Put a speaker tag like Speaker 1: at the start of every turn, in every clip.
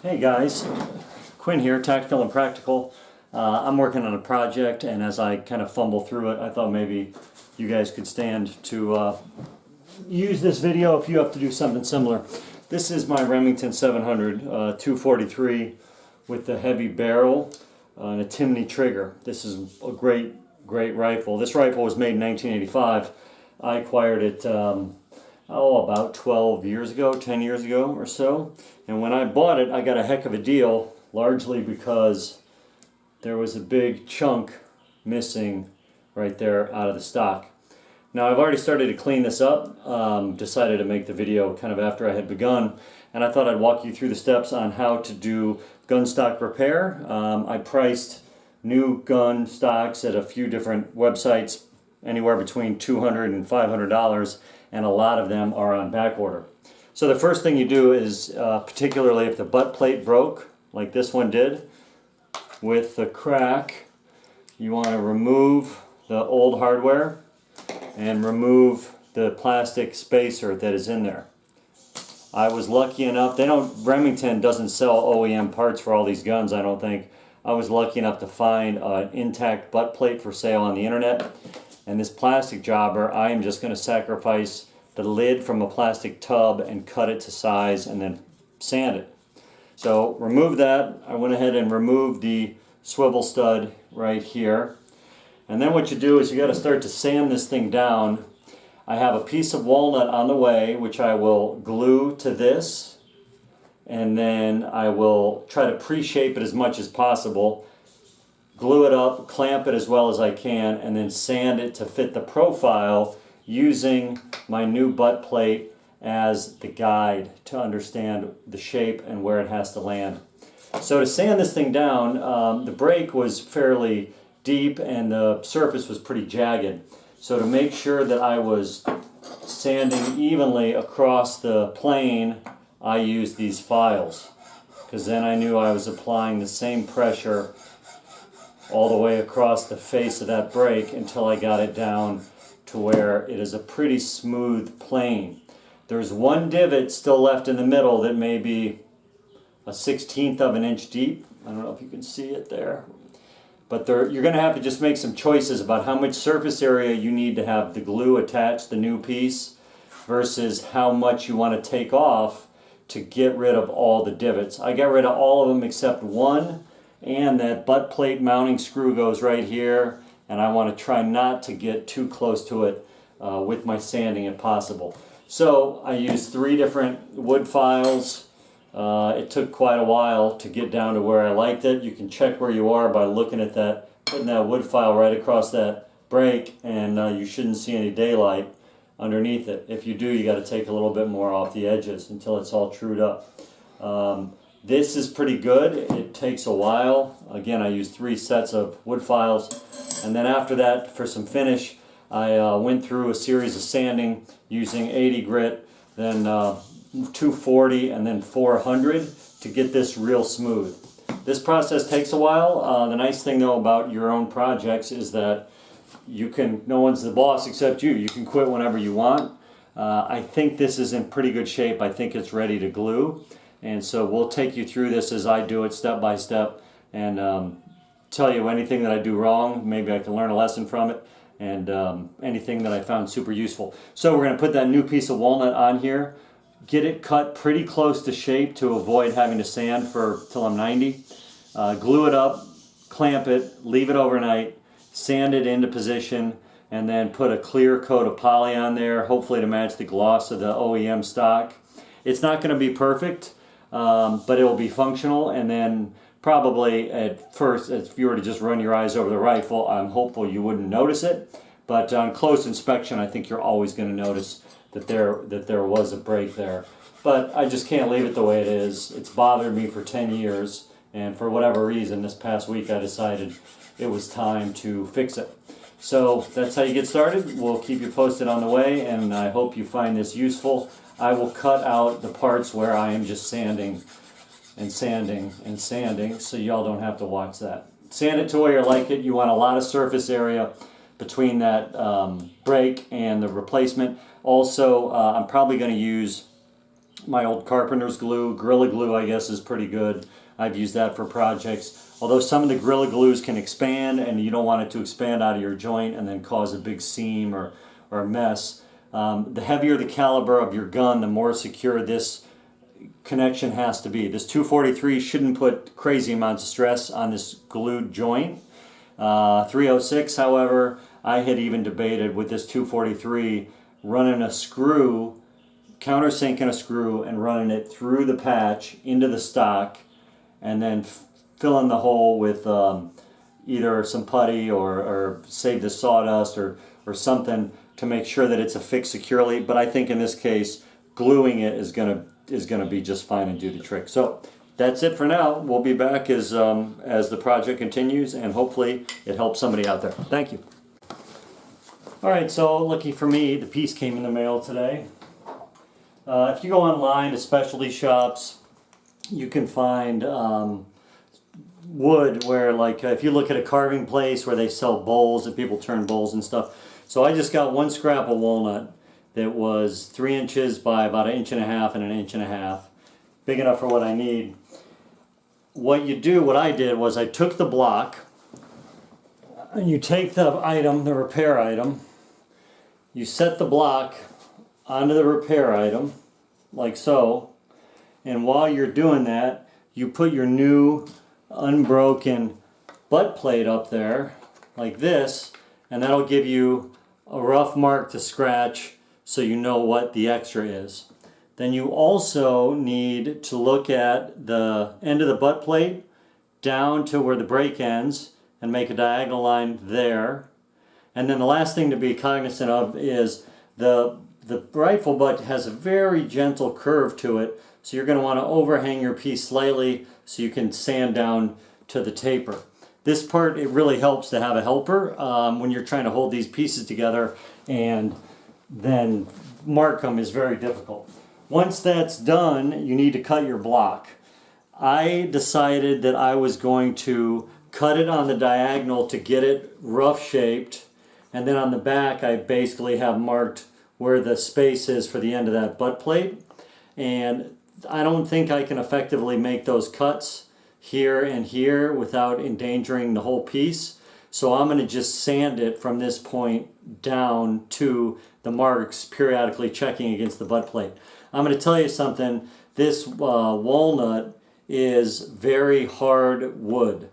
Speaker 1: Hey guys, Quinn here, Tactical and Practical. I'm working on a project, and as I kind of fumble through it, I thought maybe you guys could stand to use this video if you have to do something similar. This is my Remington 700 243 with the heavy barrel and a Timney trigger. This is a great rifle. This rifle was made in 1985. I acquired it about 12 years ago, 10 years ago or so. And when I bought it, I got a heck of a deal, largely because there was a big chunk missing right there out of the stock. Now I've already started to clean this up, decided to make the video kind of after I had begun, and I thought I'd walk you through the steps on how to do Gunstock Repair. I priced new gun stocks at a few different websites, anywhere between $200 and $500, and a lot of them are on back order. So the first thing you do is, particularly if the butt plate broke, like this one did, with the crack, you want to remove the old hardware and remove the plastic spacer that is in there. I was lucky enough, Remington doesn't sell OEM parts for all these guns, I don't think. I was lucky enough to find an intact butt plate for sale on the internet. And this plastic jobber, I am just going to sacrifice the lid from a plastic tub and cut it to size and then sand it. So remove that. I went ahead and removed the swivel stud right here. And then what you do is you got to start to sand this thing down. I have a piece of walnut on the way, which I will glue to this, and then I will try to pre-shape it as much as possible, glue it up, clamp it as well as I can, and then sand it to fit the profile using my new butt plate as the guide to understand the shape and where it has to land. So to sand this thing down, the break was fairly deep and the surface was pretty jagged. So to make sure that I was sanding evenly across the plane, I used these files, because then I knew I was applying the same pressure all the way across the face of that break until I got it down to where it is a pretty smooth plane. There's one divot still left in the middle that may be a 1/16 of an inch deep. I don't know if you can see it there. But you're going to have to just make some choices about how much surface area you need to have the glue attach the new piece versus how much you want to take off to get rid of all the divots. I got rid of all of them except one, and that butt plate mounting screw goes right here, and I want to try not to get too close to it with my sanding if possible. So I used 3 different wood files. It took quite a while to get down to where I liked it. You can check where you are by looking at that, putting that wood file right across that break, and you shouldn't see any daylight underneath it. If you do, you got to take a little bit more off the edges until it's all trued up. This is pretty good. It takes a while. Again, I used 3 sets of wood files, and then after that, for some finish, I went through a series of sanding using 80 grit, then 240, and then 400 to get this real smooth. This process takes a while. The nice thing though about your own projects is that no one's the boss except you. You can quit whenever you want. I think this is in pretty good shape. I think it's ready to glue. And so we'll take you through this as I do it step by step and tell you anything that I do wrong. Maybe I can learn a lesson from it, and anything that I found super useful. So we're going to put that new piece of walnut on here. Get it cut pretty close to shape to avoid having to sand till I'm 90. Glue it up, clamp it, leave it overnight, sand it into position, and then put a clear coat of poly on there, hopefully to match the gloss of the OEM stock. It's not going to be perfect, but it will be functional, and then probably at first, if you were to just run your eyes over the rifle, I'm hopeful you wouldn't notice it, but on close inspection I think you're always going to notice that there was a break there. But I just can't leave it the way it is. It's bothered me for 10 years, and for whatever reason this past week I decided it was time to fix it. So that's how you get started. We'll keep you posted on the way, and I hope you find this useful. I will cut out the parts where I am just sanding and sanding and sanding, so y'all don't have to watch that. Sand it to where you like it. You want a lot of surface area between that break and the replacement. Also, I'm probably going to use my old carpenter's glue. Gorilla Glue, I guess, is pretty good. I've used that for projects. Although some of the Gorilla Glues can expand, and you don't want it to expand out of your joint and then cause a big seam or a mess. The heavier the caliber of your gun, the more secure this connection has to be. This 243 shouldn't put crazy amounts of stress on this glued joint. 306, however, I had even debated with this 243 running a screw, countersinking a screw and running it through the patch into the stock, and then filling the hole with either some putty or save the sawdust or something to make sure that it's affixed securely. But I think in this case, gluing it is gonna be just fine and do the trick. So that's it for now. We'll be back as the project continues, and hopefully it helps somebody out there. Thank you. All right, so lucky for me, the piece came in the mail today. If you go online to specialty shops, you can find wood where, like, if you look at a carving place where they sell bowls and people turn bowls and stuff. So I just got one scrap of walnut that was 3 inches by about 1.5 inches and 1.5 inches, big enough for what I need. What I did was I took the block, and you take the item, the repair item, you set the block onto the repair item, like so, and while you're doing that, you put your new unbroken butt plate up there, like this, and that'll give you a rough mark to scratch so you know what the extra is. Then you also need to look at the end of the butt plate down to where the break ends and make a diagonal line there. And then the last thing to be cognizant of is the rifle butt has a very gentle curve to it, so you're going to want to overhang your piece slightly so you can sand down to the taper. This part, it really helps to have a helper when you're trying to hold these pieces together, and then mark them is very difficult. Once that's done, you need to cut your block. I decided that I was going to cut it on the diagonal to get it rough shaped, and then on the back I basically have marked where the space is for the end of that butt plate. And I don't think I can effectively make those cuts here and here without endangering the whole piece. So I'm going to just sand it from this point down to the marks, periodically checking against the butt plate. I'm going to tell you something, this walnut is very hard wood.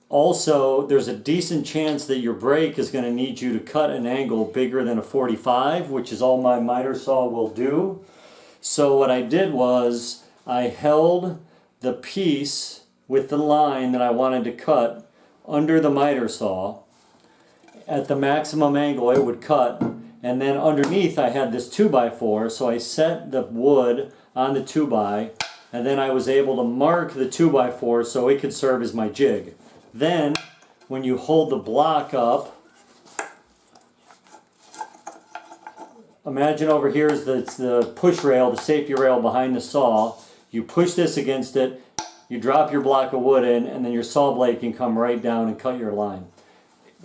Speaker 1: Also, there's a decent chance that your brake is going to need you to cut an angle bigger than a 45, which is all my miter saw will do. So what I did was I held the piece with the line that I wanted to cut under the miter saw at the maximum angle it would cut, and then underneath I had this 2x4, so I set the wood on the 2x, and then I was able to mark the 2x4 so it could serve as my jig. Then when you hold the block up, imagine over here is the push rail, the safety rail behind the saw. You push this against it, you drop your block of wood in, and then your saw blade can come right down and cut your line.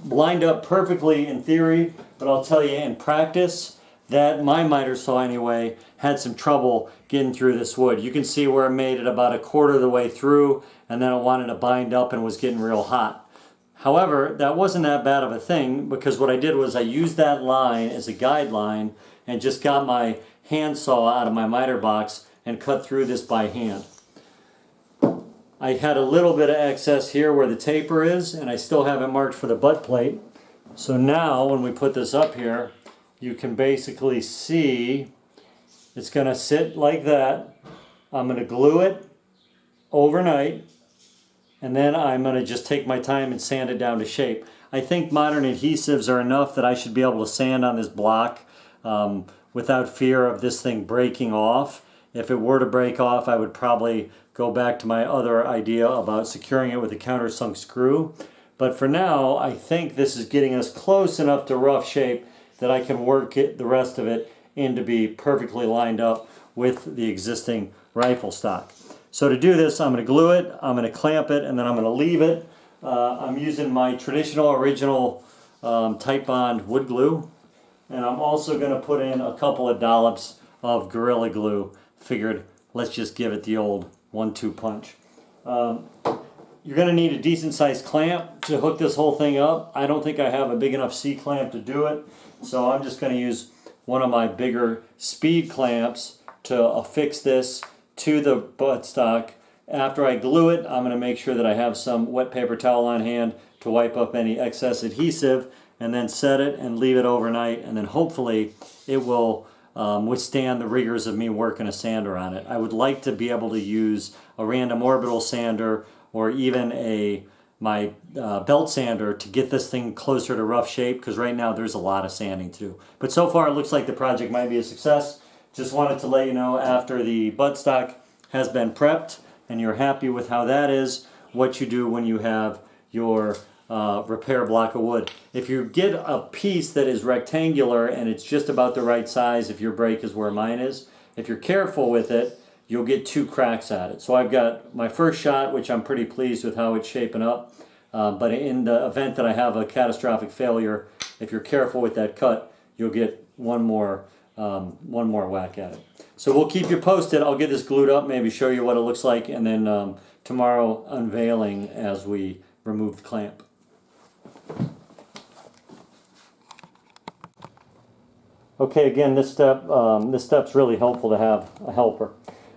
Speaker 1: Lined up perfectly in theory, but I'll tell you in practice that my miter saw anyway had some trouble getting through this wood. You can see where I made it about 1/4 of the way through, and then I wanted to bind up and was getting real hot. However, that wasn't that bad of a thing, because what I did was I used that line as a guideline and just got my hand saw out of my miter box and cut through this by hand. I had a little bit of excess here where the taper is, and I still have it marked for the butt plate. So now when we put this up here, you can basically see it's going to sit like that. I'm going to glue it overnight, and then I'm going to just take my time and sand it down to shape. I think modern adhesives are enough that I should be able to sand on this block without fear of this thing breaking off. If it were to break off, I would probably go back to my other idea about securing it with a countersunk screw. But for now, I think this is getting us close enough to rough shape that I can work the rest of it in to be perfectly lined up with the existing rifle stock. So to do this, I'm going to glue it, I'm going to clamp it, and then I'm going to leave it. I'm using my traditional original Type Bond wood glue, and I'm also going to put in a couple of dollops of Gorilla Glue figured let's just give it the old 1-2 punch. You're going to need a decent sized clamp to hook this whole thing up. I don't think I have a big enough C-clamp to do it, so I'm just going to use one of my bigger speed clamps to affix this to the buttstock. After I glue it, I'm going to make sure that I have some wet paper towel on hand to wipe up any excess adhesive, and then set it and leave it overnight, and then hopefully it will withstand the rigors of me working a sander on it. I would like to be able to use a random orbital sander or even my belt sander to get this thing closer to rough shape, because right now there's a lot of sanding to do. But so far it looks like the project might be a success. Just wanted to let you know, after the buttstock has been prepped and you're happy with how that is, what you do when you have your repair block of wood. If you get a piece that is rectangular and it's just about the right size, if your break is where mine is, if you're careful with it, you'll get 2 cracks at it. So I've got my first shot, which I'm pretty pleased with how it's shaping up. But in the event that I have a catastrophic failure, if you're careful with that cut, you'll get one more whack at it. So we'll keep you posted. I'll get this glued up, maybe show you what it looks like, and then tomorrow unveiling as we remove the clamp. Okay, again, this step's really helpful to have a helper.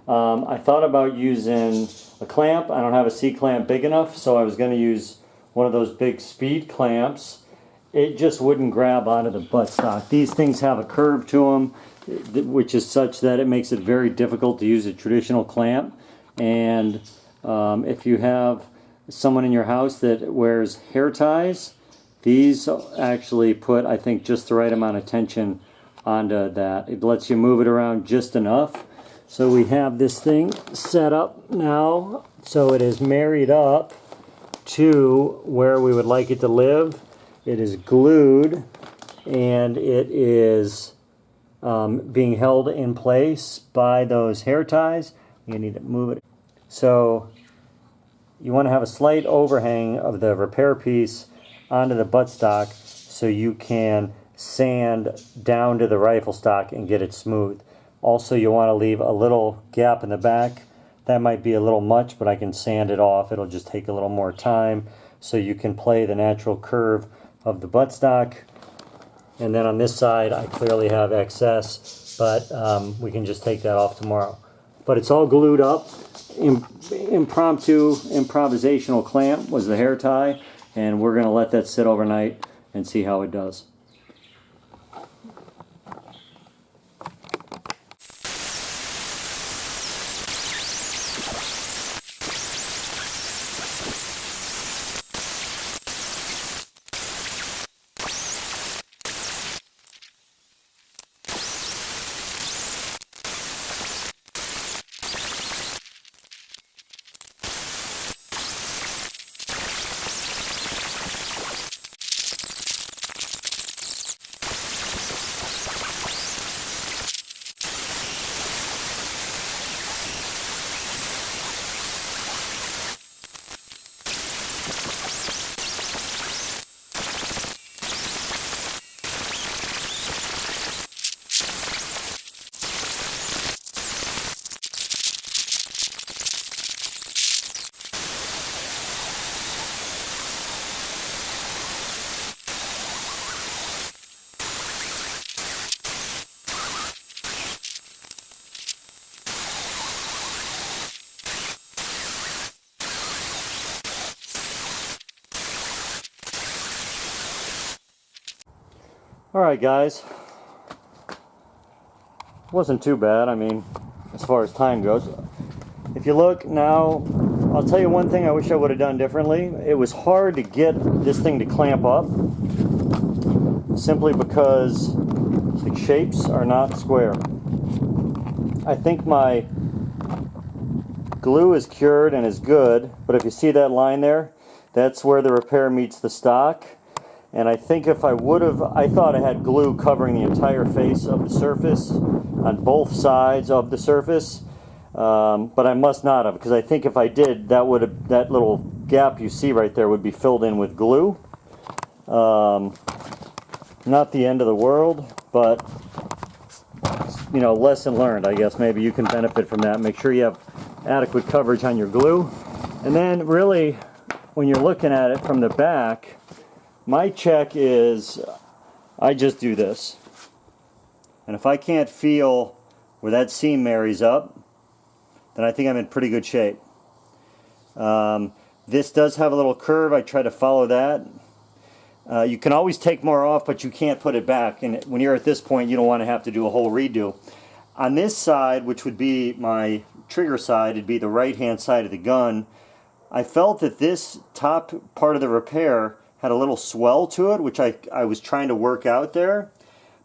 Speaker 1: I thought about using a clamp. I don't have a C-clamp big enough, so I was going to use one of those big speed clamps. It just wouldn't grab onto the buttstock. These things have a curve to them, which is such that it makes it very difficult to use a traditional clamp. And if you have someone in your house that wears hair ties, these actually put, I think, just the right amount of tension onto that. It lets you move it around just enough. So we have this thing set up now, so it is married up to where we would like it to live. It is glued, and it is being held in place by those hair ties. You need to move it. So you want to have a slight overhang of the repair piece onto the buttstock so you can sand down to the rifle stock and get it smooth. Also, you want to leave a little gap in the back. That might be a little much, but I can sand it off. It'll just take a little more time, so you can play the natural curve of the buttstock. And then on this side, I clearly have excess, but we can just take that off tomorrow. But it's all glued up. Improvisational clamp was the hair tie, and we're going to let that sit overnight and see how it does. Alright guys, wasn't too bad, I mean, as far as time goes. If you look now, I'll tell you one thing I wish I would have done differently. It was hard to get this thing to clamp up, simply because the shapes are not square. I think my glue is cured and is good, but if you see that line there, that's where the repair meets the stock. And I think if I would have, I thought I had glue covering the entire face of the surface on both sides of the surface, but I must not have, because I think if I did, that little gap you see right there would be filled in with glue. Not the end of the world, but you know, lesson learned, I guess. Maybe you can benefit from that. Make sure you have adequate coverage on your glue. And then really, when you're looking at it from the back, my check is, I just do this. And if I can't feel where that seam marries up, then I think I'm in pretty good shape. This does have a little curve. I try to follow that. You can always take more off, but you can't put it back. And when you're at this point, you don't want to have to do a whole redo. On this side, which would be my trigger side, it'd be the right-hand side of the gun, I felt that this top part of the repair had a little swell to it, which I was trying to work out there.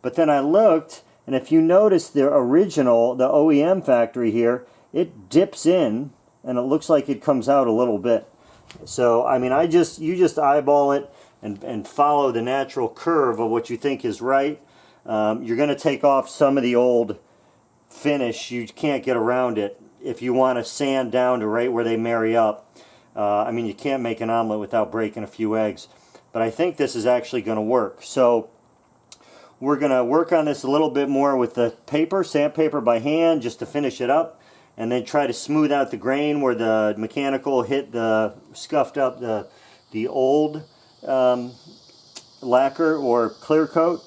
Speaker 1: But then I looked, and if you notice the original, the OEM factory here, it dips in, and it looks like it comes out a little bit. So, I mean, you just eyeball it and follow the natural curve of what you think is right. You're going to take off some of the old finish. You can't get around it if you want to sand down to right where they marry up. I mean, you can't make an omelet without breaking a few eggs. But I think this is actually going to work. So we're going to work on this a little bit more with the paper, sandpaper by hand, just to finish it up. And then try to smooth out the grain where the mechanical hit the, scuffed up the old lacquer or clear coat.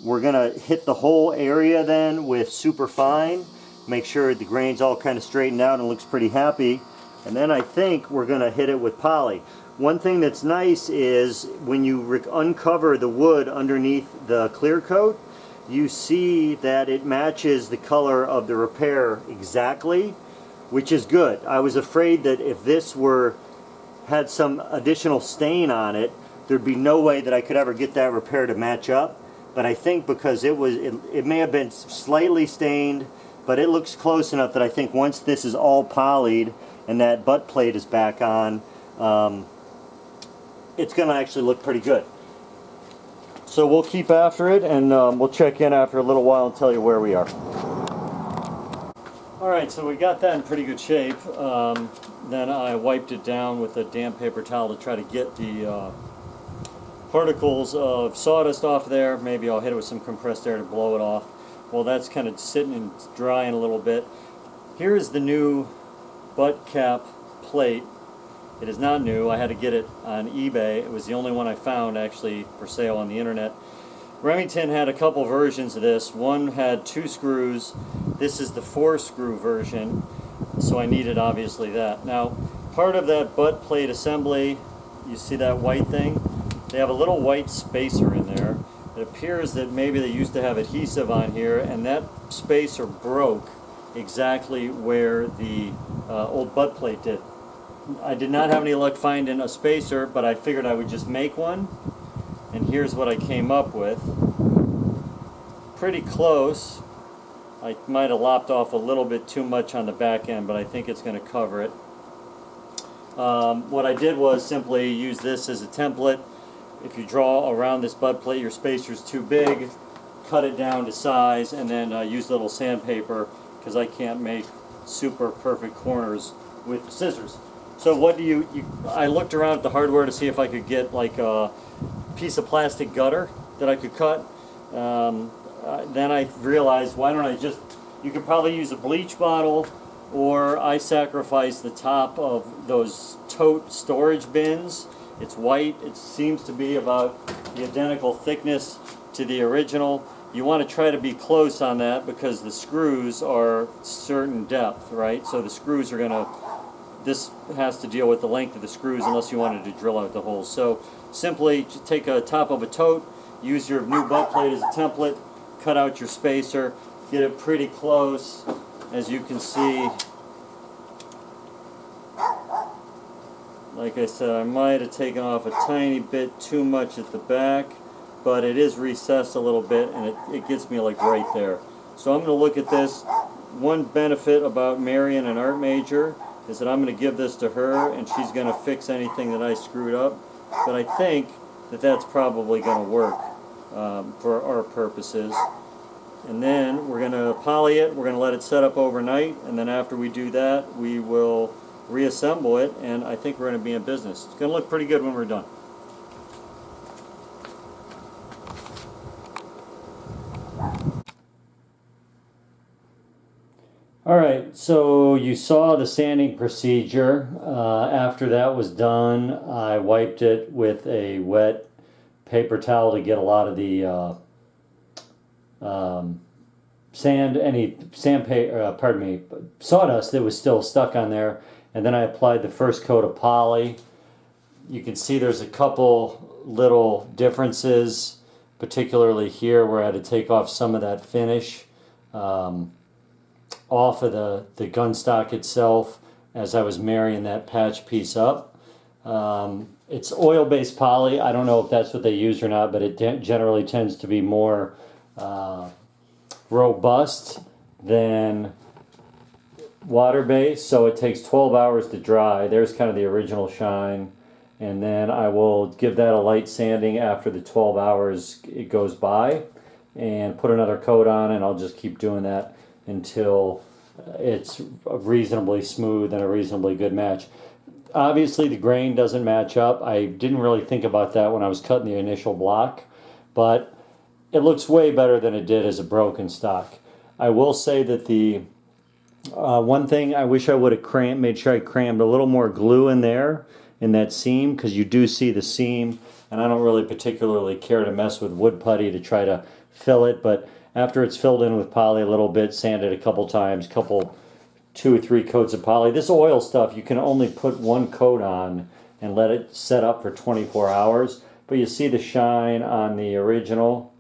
Speaker 1: We're going to hit the whole area then with super fine. Make sure the grain's all kind of straightened out and looks pretty happy. And then I think we're going to hit it with poly. One thing that's nice is when you uncover the wood underneath the clear coat, you see that it matches the color of the repair exactly, which is good. I was afraid that if this had some additional stain on it, there'd be no way that I could ever get that repair to match up. But I think because it may have been slightly stained, but it looks close enough that I think once this is all polyed and that butt plate is back on, it's going to actually look pretty good. So we'll keep after it, and we'll check in after a little while and tell you where we are. Alright, so we got that in pretty good shape. Then I wiped it down with a damp paper towel to try to get the particles of sawdust off there. Maybe I'll hit it with some compressed air to blow it off. Well, that's kind of sitting and drying a little bit. Here's the new butt cap plate. It is not new. I had to get it on eBay. It was the only one I found actually for sale on the internet. Remington had a couple versions of this. One had 2 screws. This is the 4-screw version, so I needed obviously that. Now, part of that butt plate assembly, you see that white thing? They have a little white spacer in there. It appears that maybe they used to have adhesive on here, and that spacer broke exactly where the old butt plate did. I did not have any luck finding a spacer, but I figured I would just make one. And here's what I came up with. Pretty close. I might have lopped off a little bit too much on the back end, but I think it's going to cover it. What I did was simply use this as a template. If you draw around this butt plate, your spacer's too big, cut it down to size, and then use a little sandpaper, because I can't make super perfect corners with scissors. So what do I looked around at the hardware to see if I could get like a piece of plastic gutter that I could cut. Then I realized, why don't I you could probably use a bleach bottle, or I sacrificed the top of those tote storage bins. It's white. It seems to be about the identical thickness to the original. You want to try to be close on that because the screws are certain depth, right? So the screws are going to, this has to deal with the length of the screws unless you wanted to drill out the holes. So simply take a top of a tote, use your new butt plate as a template, cut out your spacer, get it pretty close. As you can see, like I said, I might have taken off a tiny bit too much at the back, but it is recessed a little bit, and it gets me like right there. So I'm going to look at this. One benefit about Marion, an art major, is that I'm going to give this to her, and she's going to fix anything that I screwed up. But I think that that's probably going to work for our purposes. And then we're going to poly it. We're going to let it set up overnight, and then after we do that, we will reassemble it, and I think we're going to be in business. It's going to look pretty good when we're done. So you saw the sanding procedure. After that was done, I wiped it with a wet paper towel to get a lot of the sawdust that was still stuck on there. And then I applied the first coat of poly. You can see there's a couple little differences, particularly here where I had to take off some of that finish off of the gunstock itself as I was marrying that patch piece up. It's oil-based poly. I don't know if that's what they use or not, but it generally tends to be more robust than water-based, so it takes 12 hours to dry. There's kind of the original shine, and then I will give that a light sanding after the 12 hours it goes by and put another coat on, and I'll just keep doing that until it's reasonably smooth and a reasonably good match. Obviously the grain doesn't match up. I didn't really think about that when I was cutting the initial block, but it looks way better than it did as a broken stock. I will say that the one thing I wish I would have made sure I crammed a little more glue in there in that seam, because you do see the seam, and I don't really particularly care to mess with wood putty to try to fill it, but after it's filled in with poly a little bit, sand it a couple times, 2 or 3 coats of poly. This oil stuff, you can only put 1 coat on and let it set up for 24 hours, but you see the shine on the original,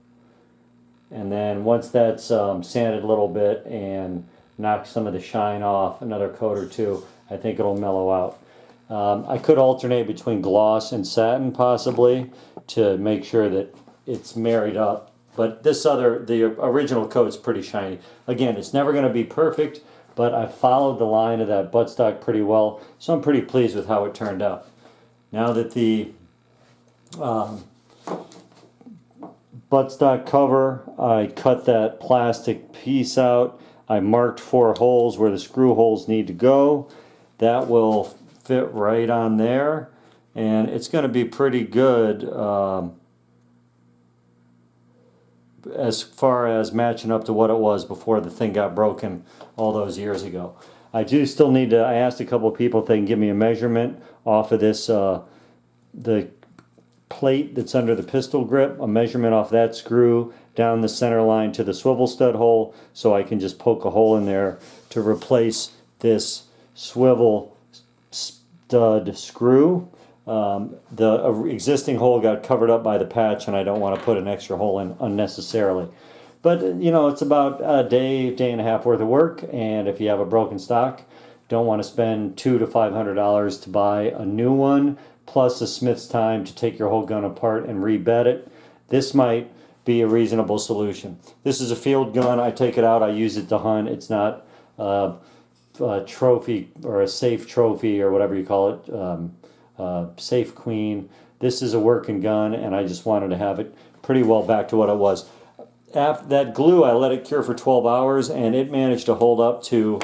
Speaker 1: and then once that's sanded a little bit and knock some of the shine off, another coat or 2, I think it'll mellow out. I could alternate between gloss and satin possibly to make sure that it's married up, but the original coat's pretty shiny. Again, it's never going to be perfect, but I followed the line of that buttstock pretty well, so I'm pretty pleased with how it turned out. Now that the buttstock cover, I cut that plastic piece out. I marked 4 holes where the screw holes need to go. That will fit right on there, and it's going to be pretty good as far as matching up to what it was before the thing got broken all those years ago. I do still need to, I asked a couple people if they can give me a measurement off of this, the plate that's under the pistol grip, a measurement off that screw down the center line to the swivel stud hole, so I can just poke a hole in there to replace this swivel stud screw. The existing hole got covered up by the patch, and I don't want to put an extra hole in unnecessarily. But you know, it's about a day and a half worth of work, and if you have a broken stock, don't want to spend $200 to $500 to buy a new one, plus a smith's time to take your whole gun apart and rebed it. This might be a reasonable solution. This is a field gun. I take it out, I use it to hunt. It's not a trophy or a safe trophy or whatever you call it, safe queen. This is a working gun, and I just wanted to have it pretty well back to what it was. After that glue, I let it cure for 12 hours, and it managed to hold up to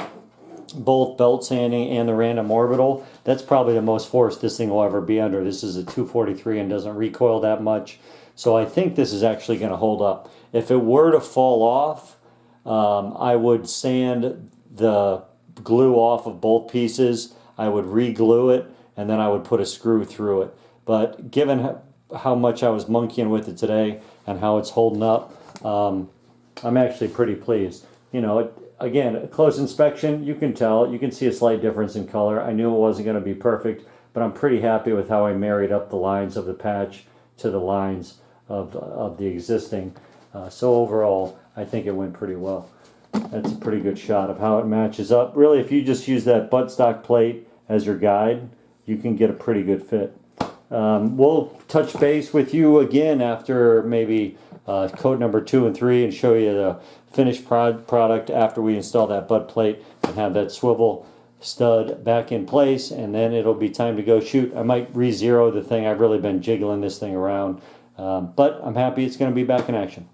Speaker 1: both belt sanding and the random orbital. That's probably the most force this thing will ever be under. This is a 243 and doesn't recoil that much, so I think this is actually going to hold up. If it were to fall off, I would sand the glue off of both pieces. I would re-glue it, and then I would put a screw through it. But given how much I was monkeying with it today and how it's holding up, I'm actually pretty pleased. You know, again, a close inspection, you can tell, you can see a slight difference in color. I knew it wasn't going to be perfect, but I'm pretty happy with how I married up the lines of the patch to the lines of the existing. So overall, I think it went pretty well. That's a pretty good shot of how it matches up. Really, if you just use that buttstock plate as your guide, you can get a pretty good fit. We'll touch base with you again after maybe coat number 2 and 3 and show you the finished product after we install that butt plate and have that swivel stud back in place, and then it'll be time to go shoot. I might re-zero the thing. I've really been jiggling this thing around, but I'm happy it's going to be back in action.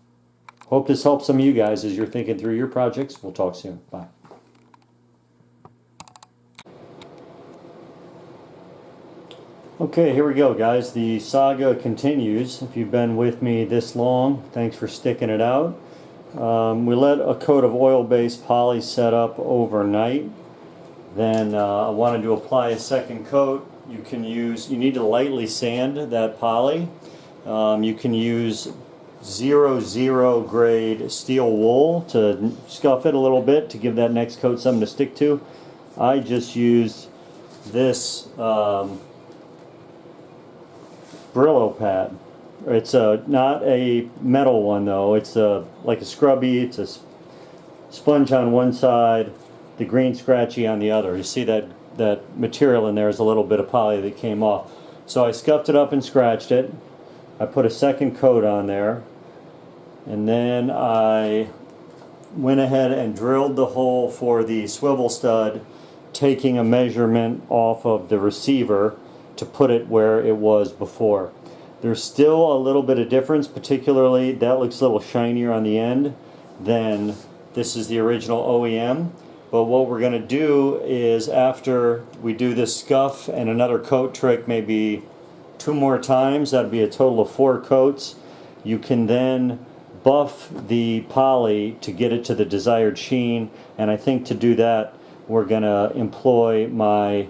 Speaker 1: Hope this helps some of you guys as you're thinking through your projects. We'll talk soon. Bye. Okay, here we go, guys. The saga continues. If you've been with me this long, thanks for sticking it out. We let a coat of oil-based poly set up overnight. Then I wanted to apply a second coat. You need to lightly sand that poly. You can use 00 grade steel wool to scuff it a little bit to give that next coat something to stick to. I just used this Brillo pad. It's not a metal one though. It's like a scrubby. It's a sponge on one side, the green scratchy on the other. You see that material in there is a little bit of poly that came off. So I scuffed it up and scratched it. I put a second coat on there, and then I went ahead and drilled the hole for the swivel stud, taking a measurement off of the receiver to put it where it was before. There's still a little bit of difference, particularly that looks a little shinier on the end than this is the original OEM. But what we're going to do is, after we do this scuff and another coat trick, maybe 2 more times, that'd be a total of 4 coats, you can then buff the poly to get it to the desired sheen. And I think to do that we're going to employ my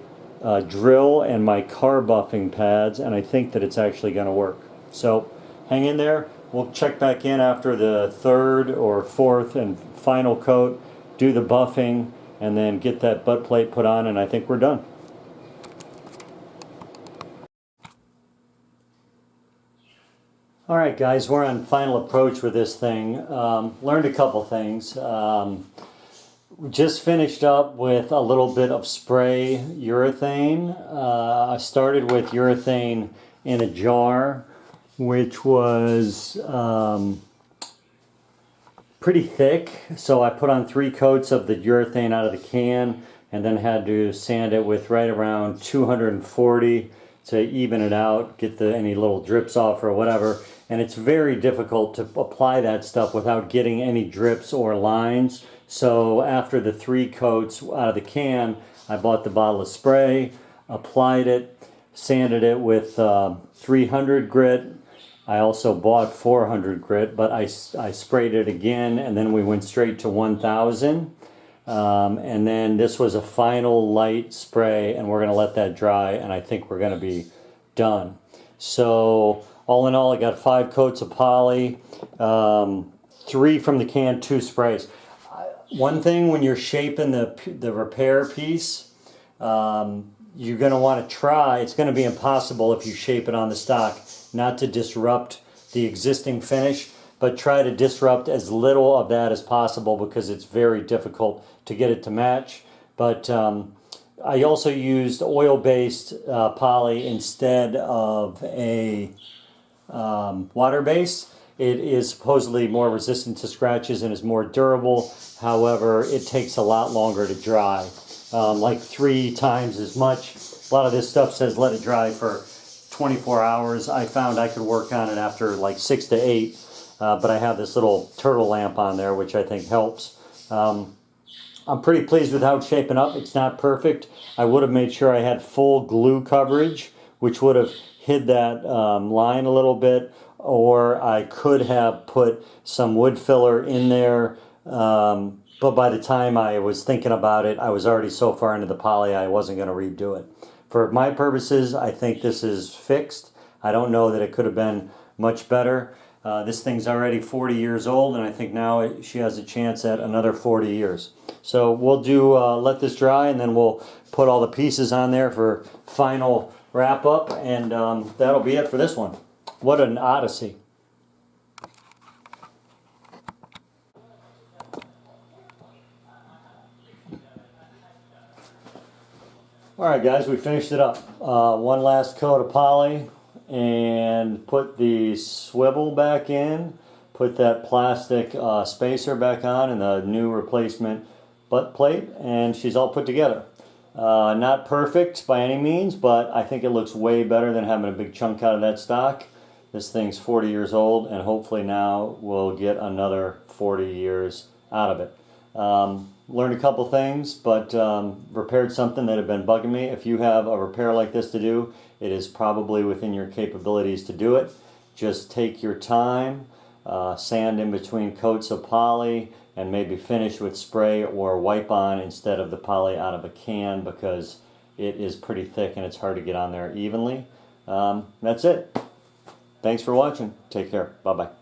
Speaker 1: drill and my car buffing pads, and I think that it's actually going to work. So hang in there. We'll check back in after the 3rd or 4th and final coat, do the buffing, and then get that butt plate put on, and I think we're done. Alright guys, we're on final approach with this thing. Learned a couple things. We just finished up with a little bit of spray urethane. I started with urethane in a jar, which was pretty thick. So I put on 3 coats of the urethane out of the can, and then had to sand it with right around 240 to even it out, get any little drips off or whatever. And it's very difficult to apply that stuff without getting any drips or lines. So after the 3 coats out of the can, I bought the bottle of spray, applied it, sanded it with 300 grit. I also bought 400 grit, but I sprayed it again, and then we went straight to 1000. And then this was a final light spray, and we're going to let that dry, and I think we're going to be done. So all in all, I got 5 coats of poly, 3 from the can, 2 sprays. One thing, when you're shaping the repair piece, you're going to want to try, it's going to be impossible if you shape it on the stock, not to disrupt the existing finish, but try to disrupt as little of that as possible, because it's very difficult to get it to match. But I also used oil-based poly instead of a water base. It is supposedly more resistant to scratches and is more durable. However, it takes a lot longer to dry, like 3 times as much. A lot of this stuff says let it dry for 24 hours. I found I could work on it after like 6 to 8, but I have this little turtle lamp on there, which I think helps. I'm pretty pleased with how it's shaping up. It's not perfect. I would have made sure I had full glue coverage, which would have hid that line a little bit, or I could have put some wood filler in there, but by the time I was thinking about it, I was already so far into the poly I wasn't going to redo it. For my purposes, I think this is fixed. I don't know that it could have been much better. This thing's already 40 years old, and I think now she has a chance at another 40 years. So we'll do let this dry, and then we'll put all the pieces on there for final wrap up, and that'll be it for this one. What an odyssey. Alright guys, we finished it up. One last coat of poly, and put the swivel back in, put that plastic spacer back on, and the new replacement butt plate, and she's all put together. Not perfect by any means, but I think it looks way better than having a big chunk out of that stock. This thing's 40 years old, and hopefully now we'll get another 40 years out of it. Learned a couple things, but repaired something that had been bugging me. If you have a repair like this to do, it is probably within your capabilities to do it. Just take your time. sand in between coats of poly, and maybe finish with spray or wipe on instead of the poly out of a can, because it is pretty thick and it's hard to get on there evenly. That's it. Thanks for watching. Take care. Bye-bye.